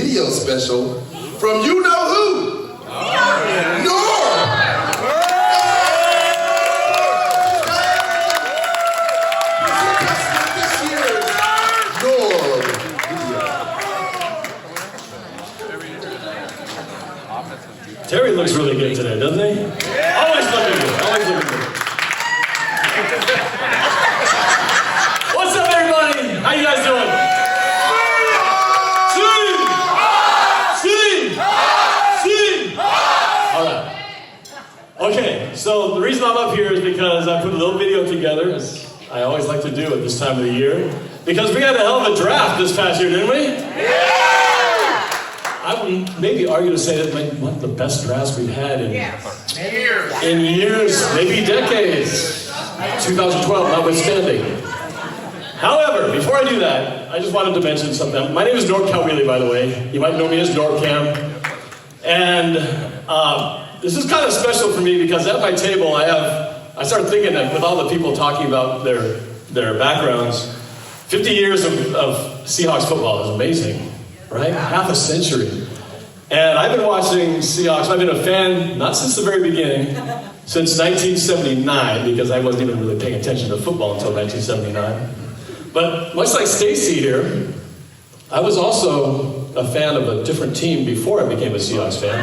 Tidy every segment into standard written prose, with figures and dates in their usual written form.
video special from you know who? Norb! This year's Norb video. Terry looks really good today, doesn't he? Always looking good, always looking good. What's up, everybody? How you guys doing? All right. Okay, so the reason I'm up here is because I put a little video together, as I always like to do at this time of the year, because we had a hell of a draft this past year, didn't we? Yeah! I would maybe argue to say that one of the best drafts we've had in years, maybe decades. 2012 notwithstanding. However, before I do that, I just wanted to mention something. My name is Norb Calwheely, by the way. You might know me as NorbFam. And this is kind of special for me because at my table I started thinking that with all the people talking about their backgrounds, 50 years of Seahawks football is amazing, right? Half a century. And I've been watching Seahawks. I've been a fan, not since the very beginning, since 1979, because I wasn't even really paying attention to football until 1979. But much like Stacy here, I was also a fan of a different team before I became a Seahawks fan.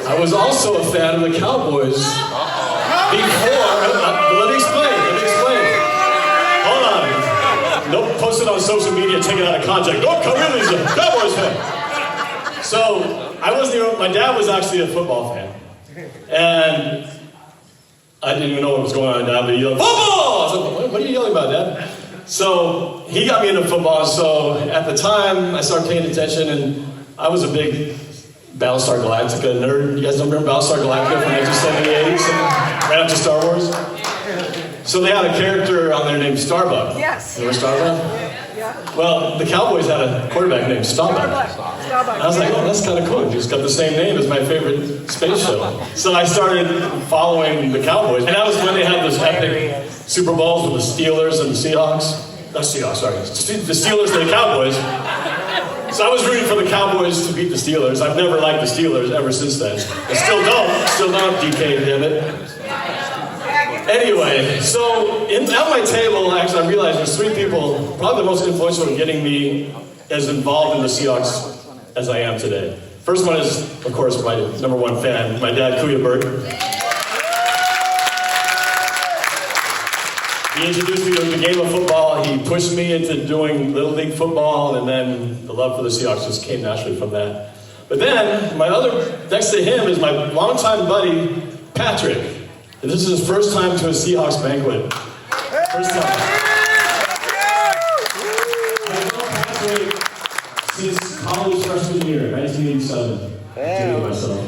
I was also a fan of the Cowboys before. Let me explain. Hold on. Don't post it on social media, take it out of context. Norb Calwheely's a Cowboys fan. So I wasn't even. My dad was actually a football fan, and I didn't even know what was going on. Dad, but he yelled, "Football!" I was like, "What are you yelling about, Dad?" So he got me into football. So at the time, I started paying attention, and I was a big Battlestar Galactica nerd. You guys remember Battlestar Galactica from 1978, right after Star Wars? So they had a character on there named Starbuck. Yes. Remember Starbuck? Yeah. Well, the Cowboys had a quarterback named Starbuck. I was like, oh, that's kind of cool. He's got the same name as my favorite space show. So I started following the Cowboys. And that was when they had those epic Super Bowls with the Steelers and the Seahawks. Not Seahawks, sorry. The Steelers and the Cowboys. So I was rooting for the Cowboys to beat the Steelers. I've never liked the Steelers ever since then. I still don't, DK, damn it. Anyway, so at my table, actually, I realized there's three people, probably the most influential in getting me as involved in the Seahawks as I am today. First one is, of course, my number one fan, my dad, Kuya Bert. He introduced me to the game of football. He pushed me into doing Little League football, and then the love for the Seahawks just came naturally from that. But then, next to him is my longtime buddy, Patrick. And this is his first time to a Seahawks banquet. First time. I've known Patrick since college freshman year, 1987. Damn. Myself.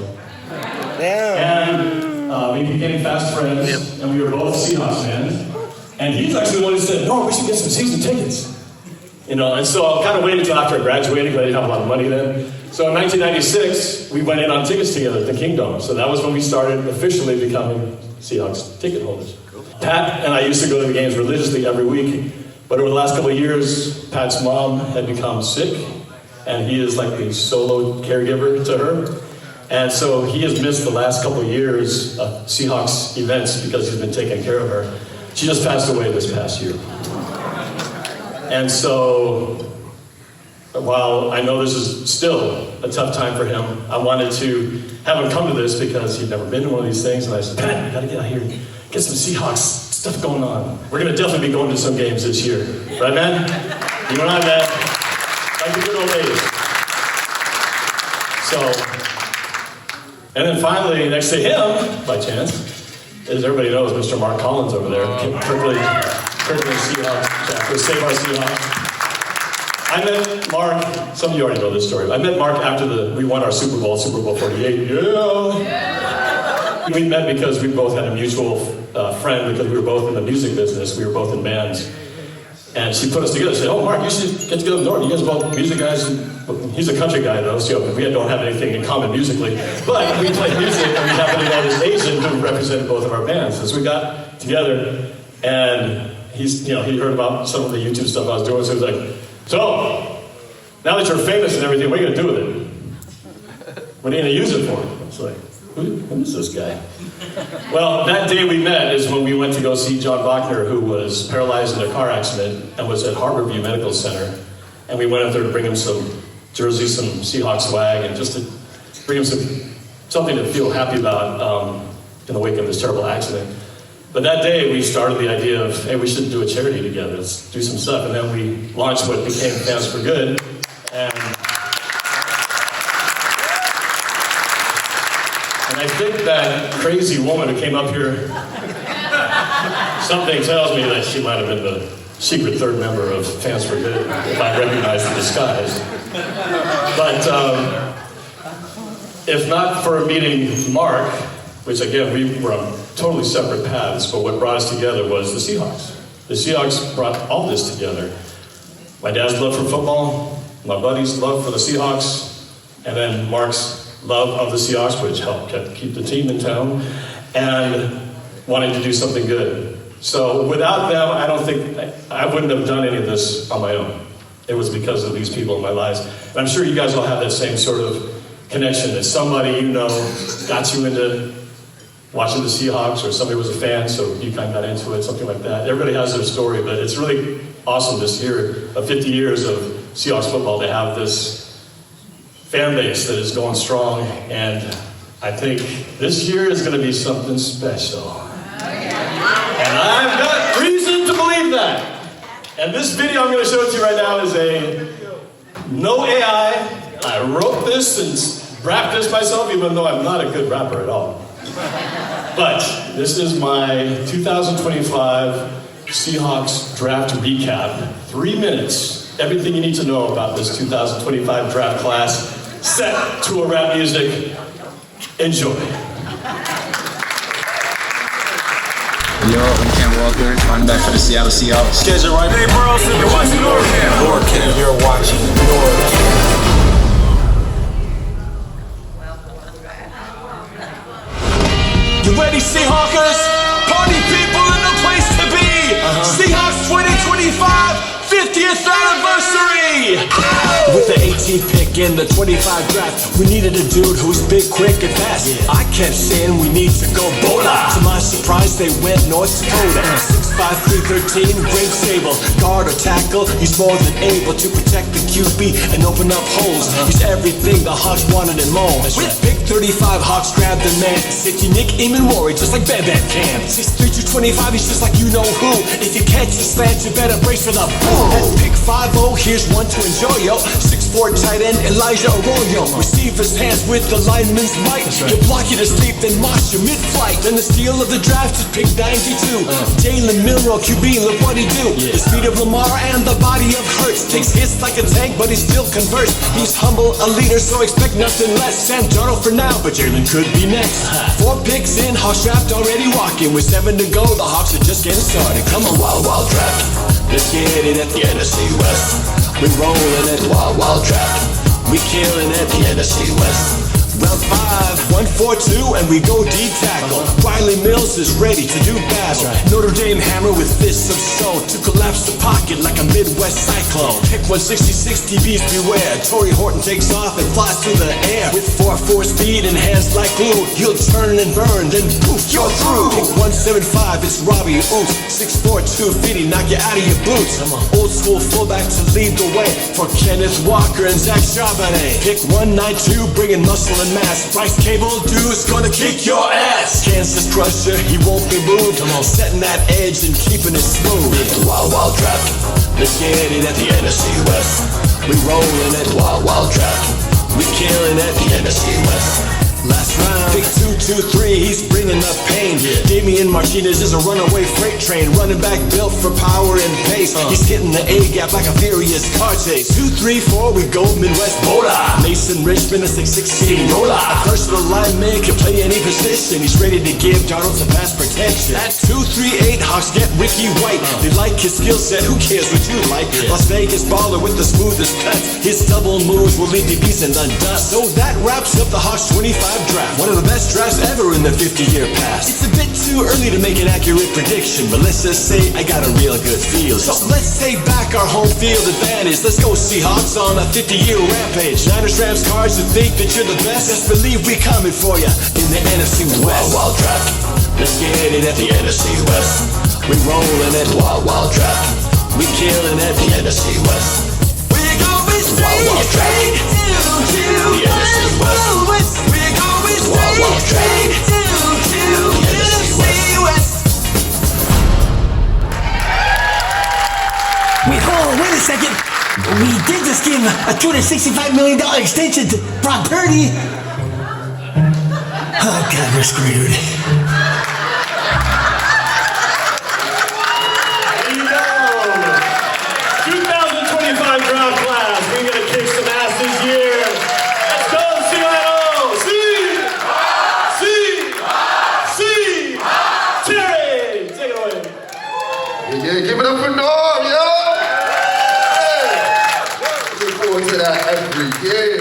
Damn. And we became fast friends, and we were both Seahawks fans. And he's actually the one who said, "No, we should get some season tickets." You know, and so I kind of waited until after I graduated, because I didn't have a lot of money then. So in 1996, we went in on tickets together at the Kingdom. So that was when we started officially becoming Seahawks ticket holders. Pat and I used to go to the games religiously every week, but over the last couple of years, Pat's mom had become sick, and he is like the solo caregiver to her. And so he has missed the last couple of years of Seahawks events because he's been taking care of her. She just passed away this past year. And so, while I know this is still a tough time for him, I wanted to have him come to this because he'd never been to one of these things, and I said, "Pat, we gotta get out here and get some Seahawks stuff going on. We're gonna definitely be going to some games this year." Right, man? You know what I mean? Like the good old days. So, and then finally, next to him, by chance, as everybody knows, Mr. Mark Collins over there, Kirkland Seahawks chapter, Save Our Seahawks. I met Mark, some of you already know this story, I met Mark after we won our Super Bowl 48. Yeah! We met because we both had a mutual friend, because we were both in the music business, we were both in bands. And she put us together, said, "Oh, Mark, you should get together with Norb. You guys are both music guys." He's a country guy, though, so we don't have anything in common musically. But we play music, and we happen to know this Asian who represented both of our bands. So we got together, and he heard about some of the YouTube stuff I was doing, so he was like, "So, now that you're famous and everything, what are you going to do with it? What are you going to use it for? It's like, who is this guy? Well, that day we met is when we went to go see John Bachner, who was paralyzed in a car accident and was at Harborview Medical Center. And we went up there to bring him some jerseys, some Seahawks swag, and just to bring him something to feel happy about in the wake of this terrible accident. But that day we started the idea of, hey, we should do a charity together. Let's do some stuff. And then we launched what became Fans for Good. And I think that crazy woman who came up here, something tells me that she might have been the secret third member of Fans for Good, if I recognize the disguise. But if not for meeting Mark, which again, we were on totally separate paths, but what brought us together was the Seahawks. The Seahawks brought all this together. My dad's love for football, my buddy's love for the Seahawks, and then Mark's love of the Seahawks, which helped keep the team in town, and wanting to do something good. So without them, I don't think, I wouldn't have done any of this on my own. It was because of these people in my lives. And I'm sure you guys all have that same sort of connection, that somebody you know got you into watching the Seahawks, or somebody was a fan, so you kind of got into it, something like that. Everybody has their story, but it's really awesome this year, of 50 years of Seahawks football, to have this fan base that is going strong, and I think this year is going to be something special. And I've got reason to believe that. And this video I'm going to show it to you right now is no AI. I wrote this and rapped this myself, even though I'm not a good rapper at all. But this is my 2025 Seahawks Draft Recap. 3 minutes. Everything you need to know about this 2025 draft class, set to a rap music. Enjoy. Yo, I'm Cam Walker, running back for the Seattle Seahawks. Guys are right. Hey, bro, so you're watching NorbFam. NorbFam, you're watching NorbFam. You ready, Sea Hawkers? Party people in the place to be. Seahawks 2025. 50th anniversary! With the 18th pick in the 25 draft, we needed a dude who's big, quick, and fast. I kept saying we need to go Bola. To my surprise, they went North Dakota. 6'5", 313, great stable. Guard or tackle, he's more than able to protect the QB and open up holes. He's everything the Hawks wanted and more. With pick 35, Hawks grabbed the man. Safety Nick Eamon-Mori, just like Bam Bam Cam. 6'3", 225, he's just like you know who. If you catch the slant, you better brace for the boom. At pick 5-0, here's one to enjoy, yo. 6'4" tight end, Elijah Arroyo. Receive his hands with the lineman's might. He'll block you to sleep, then mosh you mid-flight. Then the steal of the draft is pick 92. Jalen Milroe, QB, look what he do. The speed of Lamar and the body of Hurts. Takes hits like a tank, but he still converts. He's humble, a leader, so expect nothing less. Sam Darnold for now, but Jalen could be next. 4 picks in, Hawks draft already walking. With 7 to go, the Hawks are just getting started. Come on, wild, wild draft. Let's get it at the NFC West. We rollin' at Wild Wild Draft. We killin' at the NFC West. Round 5, 1-4-2, and we go D-tackle. Riley Mills is ready to do battle. Notre Dame hammer with fists of stone to collapse the pocket like a Midwest cyclone. Pick 166, DBs beware. Torrey Horton takes off and flies through the air. With 4.4 speed and hands like glue, he'll turn and burn, then poof, you're through. Pick 175, it's Robbie Oops. 6'4", 250, knock you out of your boots. Old school fullback to lead the way for Kenneth Walker and Zach Charbonnet. Pick 192, bringing muscle and mass. Bryce Cable Dude's gonna kick your ass. Kansas crusher, he won't be moved. Come on, setting that edge and keeping it smooth. Wild Wild Draft, let's get it at the NFC West. We rollin' at Wild Wild Draft. We killin' at the NFC West. Last round, pick 2-2-3, he's bringing up pain. Damian Martinez is a runaway freight train, running back built for power and pace. He's hitting the A-gap like a furious car chase. 2-3-4, we go Midwest Bola. Mason Richmond, a 6'16", Bola. A versatile lineman can play any position. He's ready to give Darnold some pass protection. At 2-3-8, Hawks get Ricky White. They like his skill set, who cares what you like? Las Vegas baller with the smoothest cuts. His double moves will leave DBs in the dust. So that wraps up the Hawks 25 draft, one of the best drafts ever in the 50-year past. It's a bit too early to make an accurate prediction, but let's just say I got a real good feel. So let's take back our home field advantage. Let's go Seahawks on a 50-year rampage. Niners, Rams, Cards who think that you're the best. Just believe we coming for you in the NFC West. Wild draft, let's get it at the NFC West. We rolling at wild draft. We killing at the NFC West. We're going straight to the NFC West. We're going straight to the NFC West. Wait a second. We did just give a $265 million extension to Brock Purdy. Oh, God, we're screwed. Give it up for Norb, yo! Hey! Look forward to that every year.